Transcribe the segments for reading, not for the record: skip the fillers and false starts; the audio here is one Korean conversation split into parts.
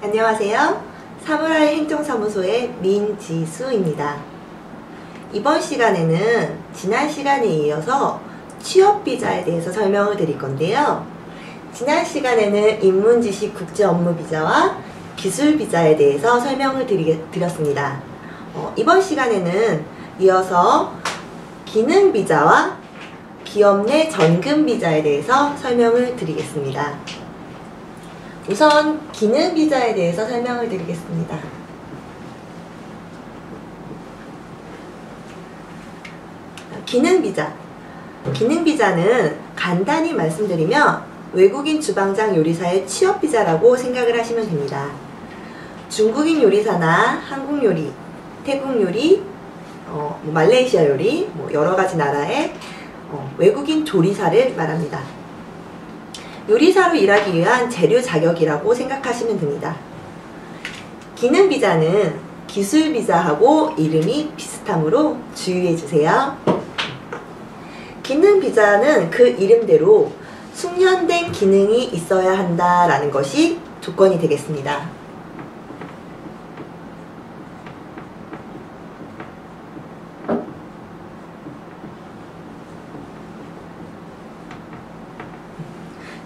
안녕하세요. 사무라이 행정사무소의 민지수입니다. 이번 시간에는 지난 시간에 이어서 취업비자에 대해서 설명을 드릴 건데요. 지난 시간에는 인문지식 국제업무비자와 기술비자에 대해서 설명을 드렸습니다. 이번 시간에는 이어서 기능비자와 기업 내 전금비자에 대해서 설명을 드리겠습니다. 우선 기능비자에 대해서 설명을 드리겠습니다. 기능비자는 간단히 말씀드리면 외국인 주방장 요리사의 취업비자라고 생각을 하시면 됩니다. 중국인 요리사나 한국 요리, 태국 요리, 말레이시아 요리, 여러가지 나라의 외국인 조리사를 말합니다. 요리사로 일하기 위한 재료 자격이라고 생각하시면 됩니다. 기능비자는 기술비자하고 이름이 비슷하므로 주의해주세요. 기능비자는 그 이름대로 숙련된 기능이 있어야 한다라는 것이 조건이 되겠습니다.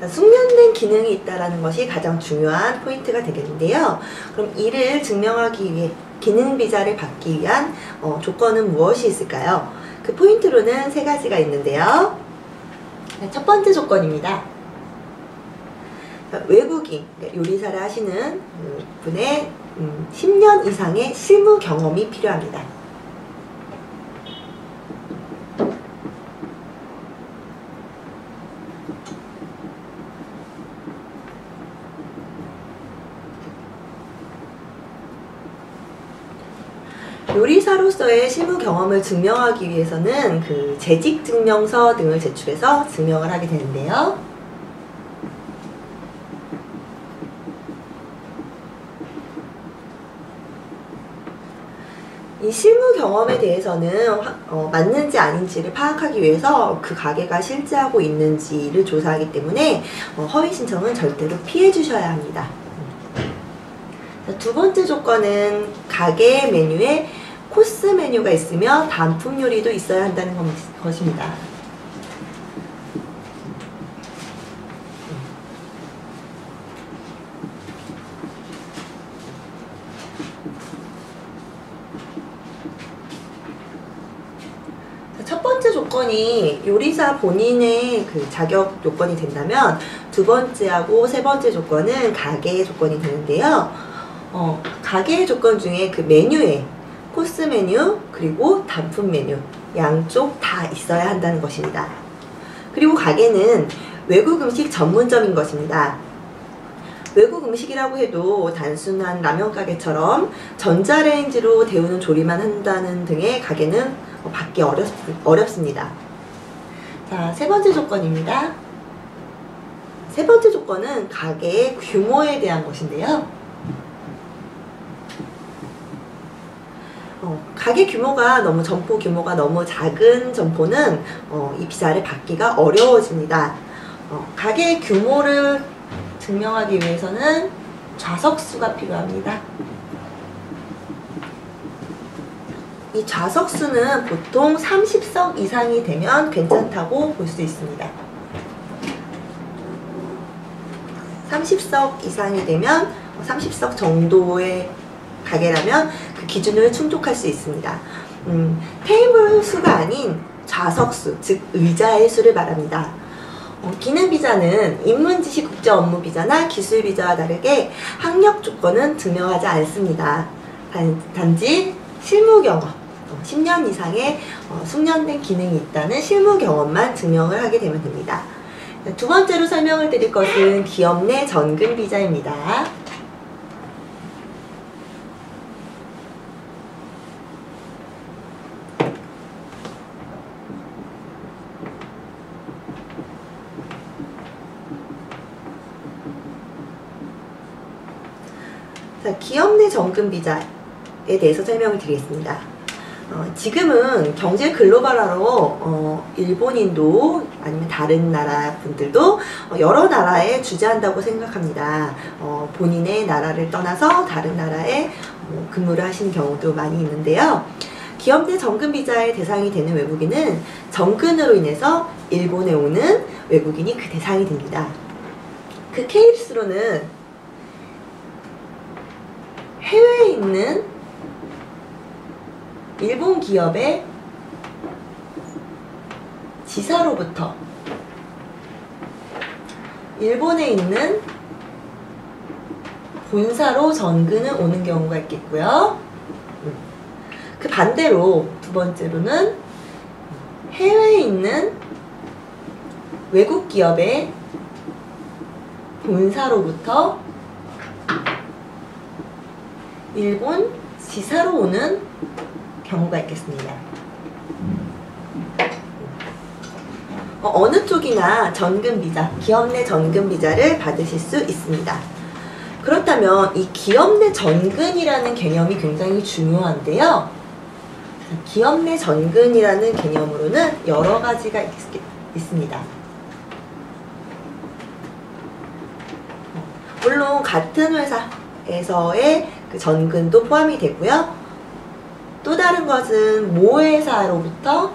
숙련된 기능이 있다는 것이 가장 중요한 포인트가 되겠는데요. 그럼 이를 증명하기 위해 기능비자를 받기 위한 조건은 무엇이 있을까요? 그 포인트로는 세 가지가 있는데요. 첫 번째 조건입니다. 외국인, 요리사를 하시는 분의 10년 이상의 실무 경험이 필요합니다. 요리사로서의 실무 경험을 증명하기 위해서는 그 재직증명서 등을 제출해서 증명을 하게 되는데요. 이 실무 경험에 대해서는 맞는지 아닌지를 파악하기 위해서 그 가게가 실제하고 있는지를 조사하기 때문에 허위 신청은 절대로 피해 주셔야 합니다. 두 번째 조건은 가게 메뉴에 코스 메뉴가 있으며 단품 요리도 있어야 한다는 것입니다. 첫 번째 조건이 요리사 본인의 그 자격 요건이 된다면 두 번째하고 세 번째 조건은 가게의 조건이 되는데요. 가게의 조건 중에 그 메뉴에 코스 메뉴 그리고 단품 메뉴 양쪽 다 있어야 한다는 것입니다. 그리고 가게는 외국 음식 전문점인 것입니다. 외국 음식이라고 해도 단순한 라면 가게처럼 전자레인지로 데우는 조리만 한다는 등의 가게는 받기 어렵습니다. 자, 세 번째 조건입니다. 세 번째 조건은 가게의 규모에 대한 것인데요. 가게 규모가 점포 규모가 너무 작은 점포는 이 비자를 받기가 어려워집니다. 가게 규모를 증명하기 위해서는 좌석수가 필요합니다. 이 좌석수는 보통 30석 이상이 되면 괜찮다고 볼 수 있습니다. 30석 이상이 되면 30석 정도의 가게라면 그 기준을 충족할 수 있습니다. 테이블 수가 아닌 좌석 수, 즉 의자의 수를 말합니다. 기능비자는 인문지식 국제업무비자나 기술비자와 다르게 학력 조건은 증명하지 않습니다. 단지 실무 경험, 10년 이상의 숙련된 기능이 있다는 실무 경험만 증명을 하게 되면 됩니다. 두 번째로 설명을 드릴 것은 기업 내 전금비자입니다. 기업 내 전금비자에 대해서 설명을 드리겠습니다. 지금은 경제 글로벌화로 일본인도 아니면 다른 나라 분들도 여러 나라에 주재한다고 생각합니다. 본인의 나라를 떠나서 다른 나라에 근무를 하시는 경우도 많이 있는데요. 기업 내 정근 비자의 대상이 되는 외국인은 정근으로 인해서 일본에 오는 외국인이 그 대상이 됩니다. 그 케이스로는 해외에 있는 일본 기업의 지사로부터 일본에 있는 본사로 정근을 오는 경우가 있겠고요. 그 반대로 두 번째로는 해외에 있는 외국 기업의 본사로부터 일본 지사로 오는 경우가 있겠습니다. 어느 쪽이나 전근비자, 기업 내 전근비자를 받으실 수 있습니다. 그렇다면 이 기업 내 전근이라는 개념이 굉장히 중요한데요. 기업 내 전근이라는 개념으로는 여러 가지가 있습니다. 물론 같은 회사에서의 그 전근도 포함이 되고요. 또 다른 것은 모회사로부터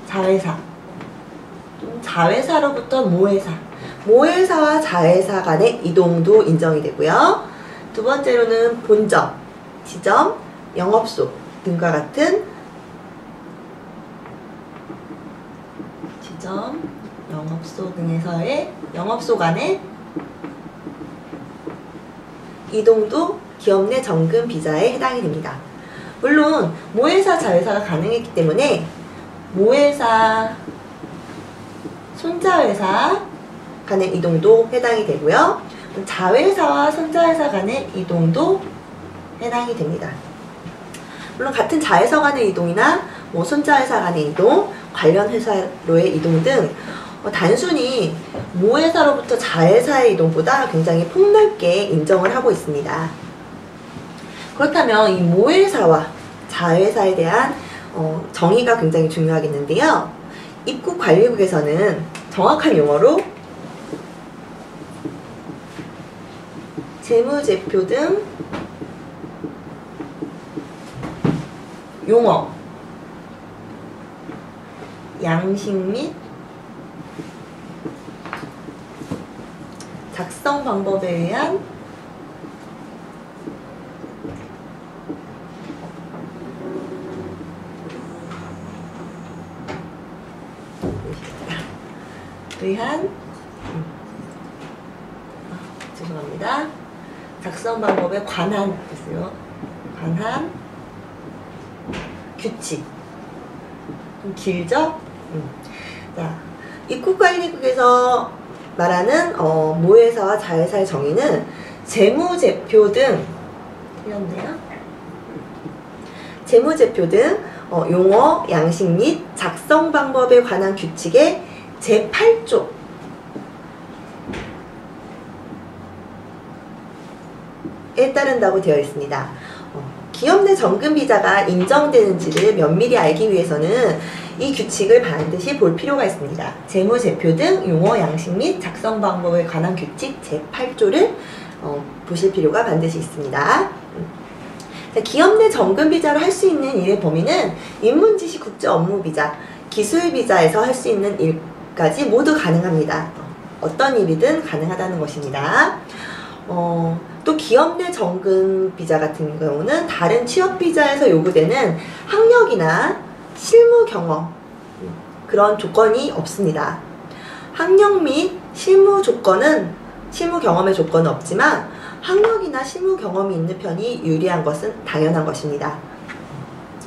자회사, 자회사로부터 모회사, 모회사와 자회사 간의 이동도 인정이 되고요. 두 번째로는 본점, 지점, 영업소 등과 같은 지점, 영업소 등에서의 영업소 간의 이동도 기업 내 정근 비자에 해당이 됩니다. 물론 모회사, 자회사가 가능했기 때문에 모회사, 손자회사 간의 이동도 해당이 되고요. 자회사와 손자회사 간의 이동도 해당이 됩니다. 물론 같은 자회사 간의 이동이나 손자회사 간의 이동, 관련 회사로의 이동 등 단순히 모회사로부터 자회사의 이동보다 굉장히 폭넓게 인정을 하고 있습니다. 그렇다면 이 모회사와 자회사에 대한 정의가 굉장히 중요하겠는데요. 입국관리국에서는 정확한 용어로 재무제표 등 용어, 양식 및 작성 방법에 의한 죄송합니다. 작성 방법에 관한 됐어요. 관한 규칙. 좀 길죠? 자, 입국관리국에서 말하는 모회사와 자회사의 정의는 재무제표 등 틀렸네요. 재무제표 등 용어, 양식 및 작성 방법에 관한 규칙의 제8조에 따른다고 되어 있습니다. 기업 내 정근 비자가 인정되는지를 면밀히 알기 위해서는 이 규칙을 반드시 볼 필요가 있습니다. 재무제표 등 용어, 양식 및 작성 방법에 관한 규칙 제8조를 보실 필요가 반드시 있습니다. 기업 내 정근 비자로 할 수 있는 일의 범위는 인문지식 국제 업무 비자, 기술 비자에서 할 수 있는 일까지 모두 가능합니다. 어떤 일이든 가능하다는 것입니다. 또 기업 내 정근 비자 같은 경우는 다른 취업 비자에서 요구되는 학력이나 실무 경험 그런 조건이 없습니다. 학력 및 실무 경험의 조건은 없지만 학력이나 실무 경험이 있는 편이 유리한 것은 당연한 것입니다.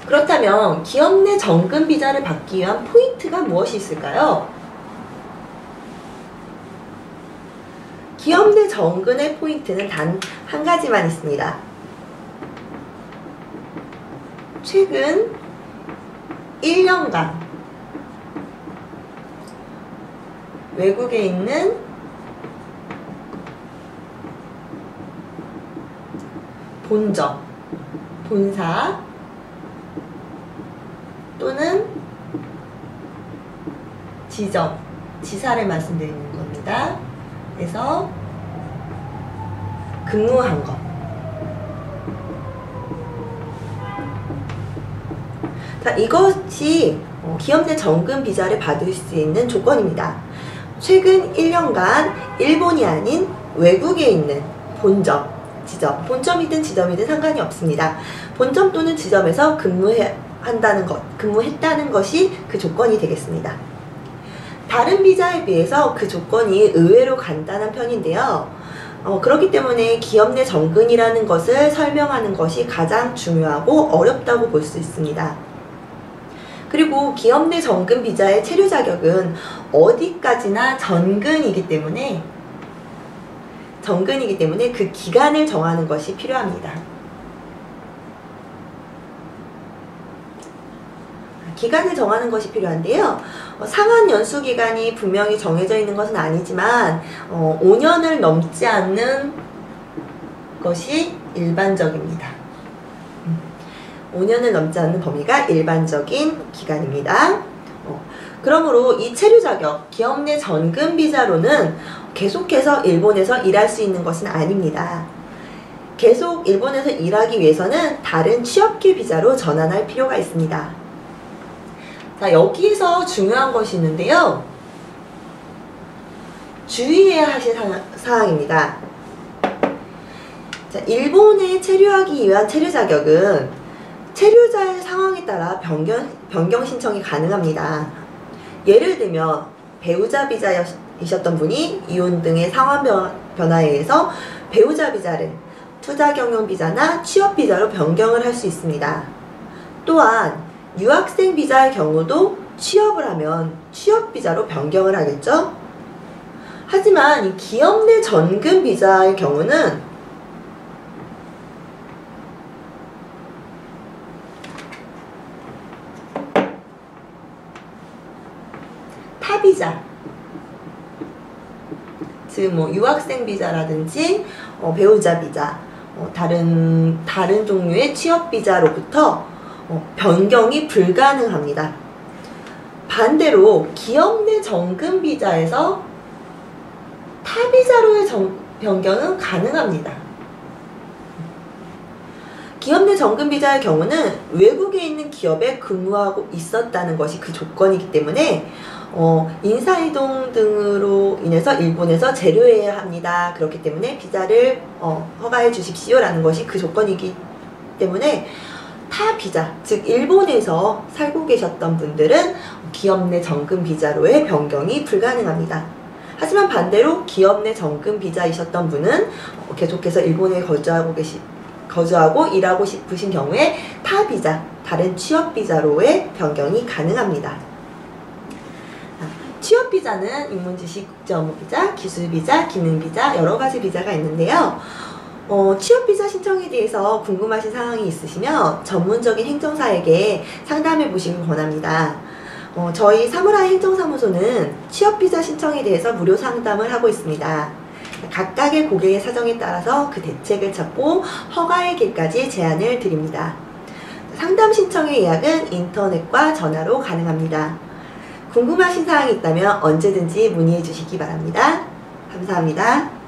그렇다면 기업 내 정근 비자를 받기 위한 포인트가 무엇이 있을까요? 기업 내 정근의 포인트는 단 한 가지만 있습니다. 최근 1년간 외국에 있는 본점, 본사 또는 지점, 지사를 말씀드리는 겁니다. 그래서 근무한 것. 자, 이것이 기업 내 정금 비자를 받을 수 있는 조건입니다. 최근 1년간 일본이 아닌 외국에 있는 본점, 지점, 본점이든 지점이든 상관이 없습니다. 본점 또는 지점에서 근무했다는 것이 그 조건이 되겠습니다. 다른 비자에 비해서 그 조건이 의외로 간단한 편인데요. 그렇기 때문에 기업 내 정근이라는 것을 설명하는 것이 가장 중요하고 어렵다고 볼 수 있습니다. 그리고 기업 내 정근 비자의 체류 자격은 어디까지나 전근이기 때문에 그 기간을 정하는 것이 필요합니다. 기간을 정하는 것이 필요한데요. 상한 연수 기간이 분명히 정해져 있는 것은 아니지만 5년을 넘지 않는 것이 일반적입니다. 5년을 넘지 않는 범위가 일반적인 기간입니다. 그러므로 이 체류 자격, 기업 내 전근 비자로는 계속해서 일본에서 일할 수 있는 것은 아닙니다. 계속 일본에서 일하기 위해서는 다른 취업기 비자로 전환할 필요가 있습니다. 자, 여기에서 중요한 것이 있는데요. 주의해야 하실 사항입니다. 자, 일본에 체류하기 위한 체류 자격은 체류자의 상황에 따라 변경 신청이 가능합니다. 예를 들면 배우자 비자이셨던 분이 이혼 등의 상황 변화에 의해서 배우자 비자를 투자 경영 비자나 취업 비자로 변경을 할 수 있습니다. 또한 유학생 비자의 경우도 취업을 하면 취업 비자로 변경을 하겠죠? 하지만 이 기업 내 전근 비자의 경우는 타비자, 즉 유학생 비자라든지 배우자 비자, 다른 종류의 취업 비자로부터 변경이 불가능합니다. 반대로 기업 내 정근 비자에서 타비자로의 변경은 가능합니다. 기업 내 정근 비자의 경우는 외국에 있는 기업에 근무하고 있었다는 것이 그 조건이기 때문에 인사이동 등으로 인해서 일본에서 재료해야 합니다. 그렇기 때문에 비자를 허가해 주십시오라는 것이 그 조건이기 때문에 타 비자, 즉 일본에서 살고 계셨던 분들은 기업 내 정근 비자로의 변경이 불가능합니다. 하지만 반대로 기업 내 정근 비자이셨던 분은 계속해서 일본에 거주하고 일하고 싶으신 경우에 타 비자, 다른 취업 비자로의 변경이 가능합니다. 취업 비자는 인문지식 국제업무 비자, 기술 비자, 기능 비자, 여러 가지 비자가 있는데요. 취업 비자 신청에 대해서 궁금하신 사항이 있으시면 전문적인 행정사에게 상담해 보시길 권합니다. 저희 사무라이 행정사무소는 취업 비자 신청에 대해서 무료 상담을 하고 있습니다. 각각의 고객의 사정에 따라서 그 대책을 찾고 허가의 길까지 제안을 드립니다. 상담 신청의 예약은 인터넷과 전화로 가능합니다. 궁금하신 사항이 있다면 언제든지 문의해 주시기 바랍니다. 감사합니다.